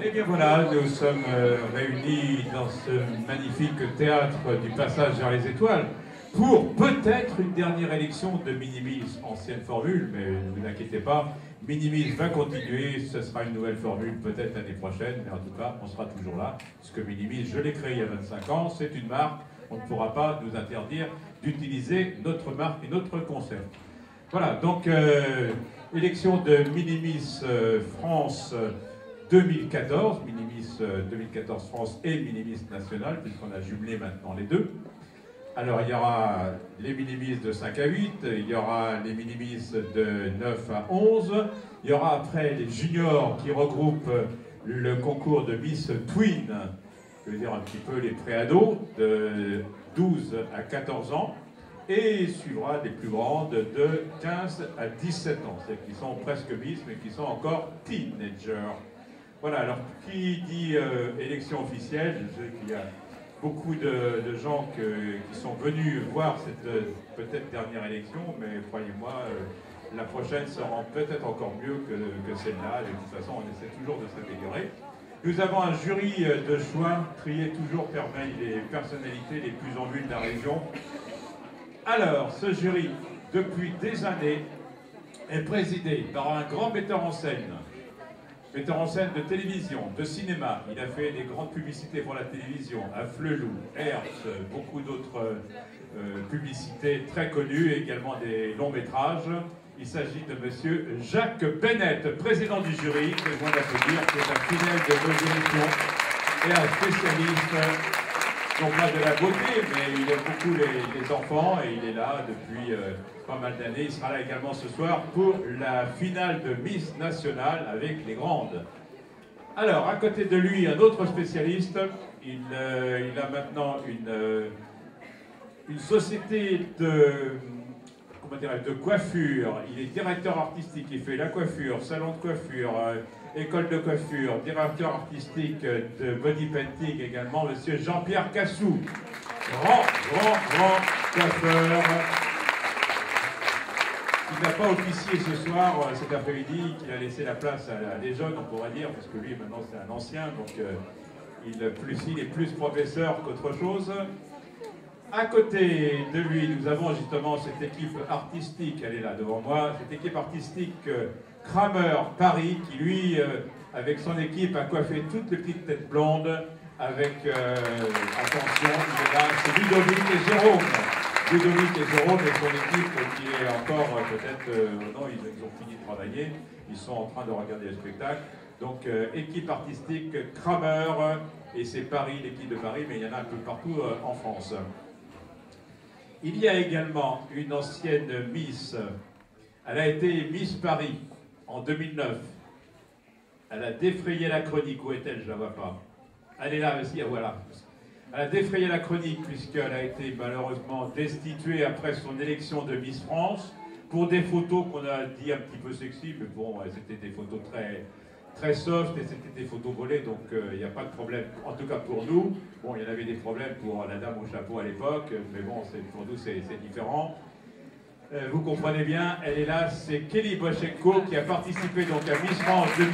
Et bien voilà, nous sommes réunis dans ce magnifique théâtre du passage vers les étoiles pour peut-être une dernière élection de Minimis, ancienne formule, mais ne vous inquiétez pas, Minimis va continuer, ce sera une nouvelle formule peut-être l'année prochaine, mais en tout cas on sera toujours là, puisque Minimis, je l'ai créé il y a 25 ans, c'est une marque, on ne pourra pas nous interdire d'utiliser notre marque et notre concept. Voilà, donc élection de Minimis France 2014, Minimis 2014 France et Minimis National, puisqu'on a jumelé maintenant les deux. Alors il y aura les Minimis de 5 à 8, il y aura les Minimis de 9 à 11, il y aura après les juniors qui regroupent le concours de Miss Twin, je veux dire un petit peu les préados, de 12 à 14 ans, et suivra les plus grandes de 15 à 17 ans, c'est-à-dire qui sont presque Miss, mais qui sont encore teenagers. Voilà, alors qui dit élection officielle, je sais qu'il y a beaucoup de gens qui sont venus voir cette peut-être dernière élection, mais croyez-moi, la prochaine sera peut-être encore mieux que celle-là. De toute façon, on essaie toujours de s'améliorer. Nous avons un jury de choix, trié toujours parmi les personnalités les plus en vue de la région. Alors, ce jury, depuis des années, est présidé par un grand metteur en scène de télévision, de cinéma. Il a fait des grandes publicités pour la télévision, à Flelou, Hertz, beaucoup d'autres publicités très connues, et également des longs métrages. Il s'agit de monsieur Jacques Bennett, président du jury, que je viens d'applaudir, qui est un fidèle de nos émissions et un spécialiste, non pas de la beauté, mais il aime beaucoup les enfants et il est là depuis pas mal d'années. Il sera là également ce soir pour la finale de Miss Nationale avec les grandes. Alors, à côté de lui, un autre spécialiste. Il a maintenant une société de coiffure. Il est directeur artistique, il fait la coiffure, salon de coiffure, école de coiffure, directeur artistique de body painting également, monsieur Jean-Pierre Cassou. Grand coiffeur. Il n'a pas officié ce soir, cet après-midi, qu'il a laissé la place à des jeunes, on pourrait dire, parce que lui maintenant c'est un ancien, donc il est plus professeur qu'autre chose. À côté de lui, nous avons justement cette équipe artistique, elle est là devant moi, cette équipe artistique Kramer Paris, qui lui, avec son équipe, a coiffé toutes les petites têtes blondes, avec, attention, il est là, c'est Ludovic et Jérôme. Ludovic et Jérôme et son équipe qui est encore peut-être, non, ils ont fini de travailler, ils sont en train de regarder le spectacle. Donc, équipe artistique Kramer, et c'est Paris, l'équipe de Paris, mais il y en a un peu partout en France. Il y a également une ancienne Miss, elle a été Miss Paris en 2009. Elle a défrayé la chronique, où est-elle? Je ne la vois pas. Elle est là aussi, voilà. Elle a défrayé la chronique puisqu'elle a été malheureusement destituée après son élection de Miss France pour des photos qu'on a dit un petit peu sexy, mais bon, c'était des photos très soft et c'était des photos volées, donc il n'y a pas de problème, en tout cas pour nous. Bon, il y en avait des problèmes pour la dame au chapeau à l'époque, mais bon, pour nous c'est différent. Vous comprenez bien, elle est là, c'est Kelly Bochenko qui a participé donc à Miss France 2010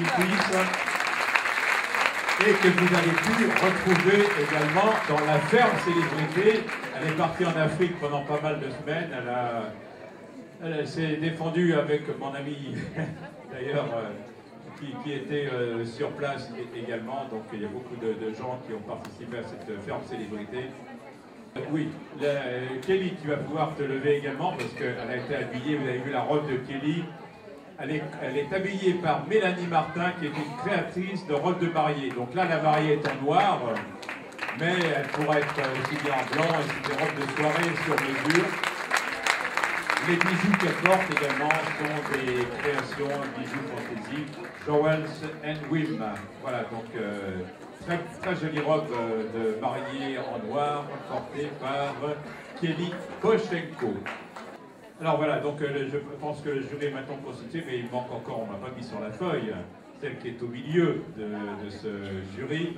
et que vous avez pu retrouver également dans la ferme célébrité. Elle est partie en Afrique pendant pas mal de semaines, elle s'est défendue avec mon ami d'ailleurs qui était sur place également, donc il y a beaucoup de gens qui ont participé à cette ferme célébrité. Oui, Kelly, tu vas pouvoir te lever également parce qu'elle a été habillée, vous avez vu la robe de Kelly, elle est habillée par Mélanie Martin qui est une créatrice de robes de mariée. Donc là la mariée est en noir, mais elle pourrait être aussi bien en blanc et c'est des robes de soirée sur mesure. Les bijoux qu'elle porte également sont des créations, bijoux fantaisie, Jowells and Wim. Voilà, donc très jolie robe de mariée en noir portée par Kelly Bochenko. Alors voilà, donc je pense que le jury est maintenant constitué, mais il manque encore, on ne m'a pas mis sur la feuille, celle qui est au milieu de ce jury.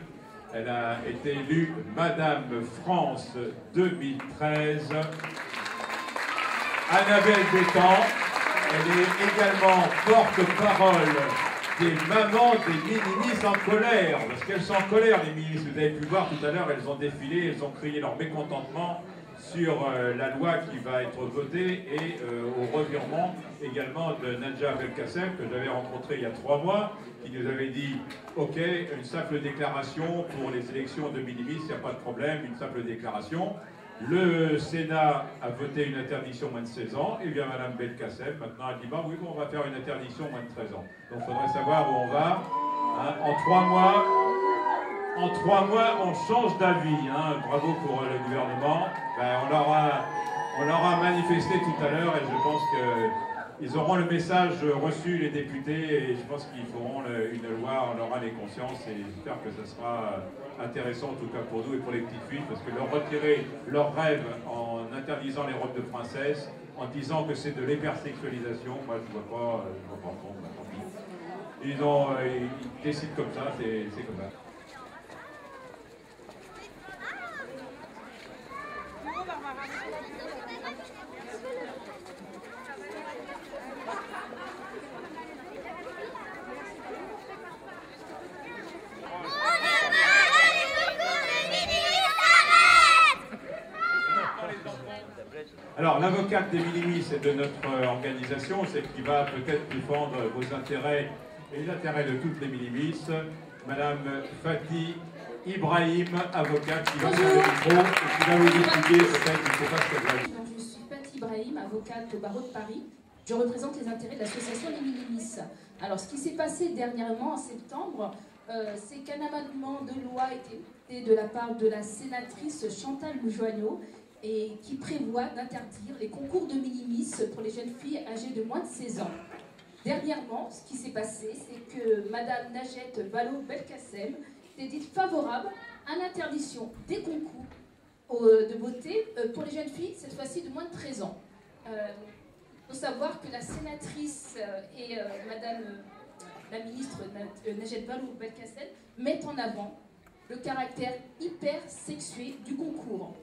Elle a été élue Madame France 2013. Annabelle Détang, elle est également porte-parole des mamans des minimis en colère, parce qu'elles sont en colère, les minimis. Vous avez pu voir tout à l'heure, elles ont défilé, elles ont crié leur mécontentement sur la loi qui va être votée et au revirement également de Nadja Belkacem, que j'avais rencontré il y a 3 mois, qui nous avait dit « Ok, une simple déclaration pour les élections de minimis, il n'y a pas de problème, une simple déclaration ». Le Sénat a voté une interdiction moins de 16 ans, et bien Mme Belkacem, maintenant, elle dit bah, « oui, bon, on va faire une interdiction moins de 13 ans ». Donc il faudrait savoir où on va. Hein, en 3 mois, on change d'avis. Hein. Bravo pour le gouvernement. Ben, on l'aura manifesté tout à l'heure, et je pense qu'ils auront le message reçu, les députés, et je pense qu'ils feront une loi, on aura les consciences, et j'espère que ce sera intéressant, en tout cas pour nous et pour les petites filles, parce que leur retirer leur rêve en interdisant les robes de princesse, en disant que c'est de l'hypersexualisation, moi je ne vois pas comprendre. Ils décident comme ça, c'est comme ça. Alors, l'avocate des minimis, c'est de notre organisation, c'est qui va peut-être défendre vos intérêts et les intérêts de toutes les minimis. Madame Fatih Ibrahim, avocate, qui va prendre le micro et qui va vous expliquer peut-être, je ne sais pas ce qu'elle va dire. Je suis Fatih Ibrahim, avocate au barreau de Paris. Je représente les intérêts de l'association des minimis. Alors, ce qui s'est passé dernièrement, en septembre, c'est qu'un amendement de loi a été voté de la part de la sénatrice Chantal Loujoignot, et qui prévoit d'interdire les concours de minimis pour les jeunes filles âgées de moins de 16 ans. Dernièrement, ce qui s'est passé, c'est que Madame Najat Vallaud-Belkacem s'est dite favorable à l'interdiction des concours de beauté pour les jeunes filles, cette fois-ci de moins de 13 ans. Il faut savoir que la sénatrice et Madame la ministre Najat Vallaud-Belkacem mettent en avant le caractère hyper sexué du concours.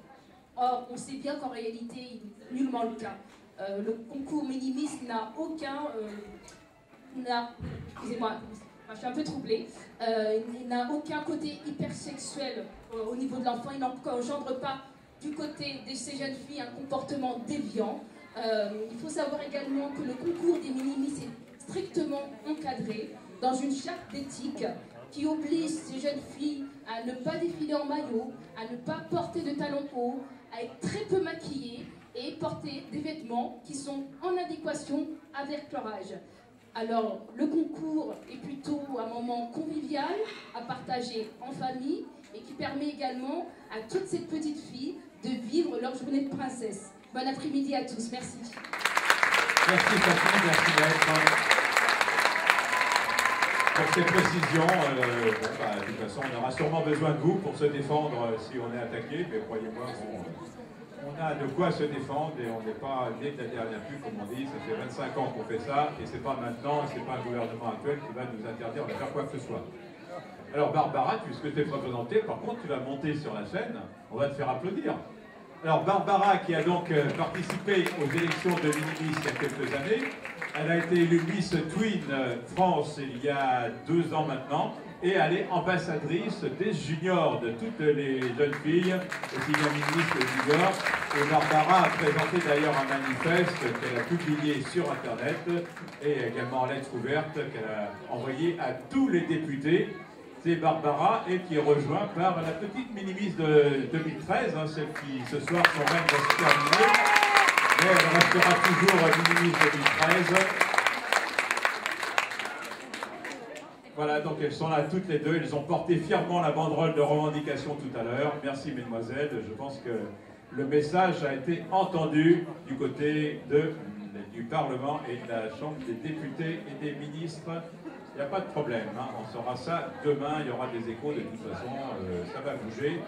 Or, on sait bien qu'en réalité, nullement le cas. Le concours minimis n'a aucun... excusez-moi, je suis un peu troublée. Il n'a aucun côté hypersexuel au niveau de l'enfant. Il n'engendre pas du côté de ces jeunes filles un comportement déviant. Il faut savoir également que le concours des minimis est strictement encadré dans une charte d'éthique qui oblige ces jeunes filles à ne pas défiler en maillot, à ne pas porter de talons hauts, à être très peu maquillées et porter des vêtements qui sont en adéquation avec leur âge. Alors, le concours est plutôt un moment convivial à partager en famille et qui permet également à toutes ces petites filles de vivre leur journée de princesse. Bon après-midi à tous, merci. Merci Catherine, merci d'être. Pour ces précisions, de toute façon, on aura sûrement besoin de vous pour se défendre si on est attaqué, mais croyez-moi, on a de quoi se défendre et on n'est pas né de la dernière pluie, comme on dit. Ça fait 25 ans qu'on fait ça et c'est pas maintenant, c'est pas un gouvernement actuel qui va nous interdire de faire quoi que ce soit. Alors Barbara, puisque tu es représentée, par contre, tu vas monter sur la scène, on va te faire applaudir. Alors Barbara, qui a donc participé aux élections de minimis il y a quelques années, elle a été élue Miss Twin France il y a 2 ans maintenant, et elle est ambassadrice des juniors, de toutes les jeunes filles, aussi bien minimis que juniors. Et Barbara a présenté d'ailleurs un manifeste qu'elle a publié sur Internet, et également en lettre ouverte qu'elle a envoyé à tous les députés. C'est Barbara, et qui est rejointe par la petite minimis de 2013, hein, celle qui ce soir son règne va se terminer, mais elle restera toujours minimis 2013. Voilà, donc elles sont là toutes les deux, elles ont porté fièrement la banderole de revendication tout à l'heure. Merci mesdemoiselles, je pense que le message a été entendu du côté du Parlement et de la Chambre des députés et des ministres. Il n'y a pas de problème, hein. On saura ça demain, il y aura des échos de toute façon, ça va bouger.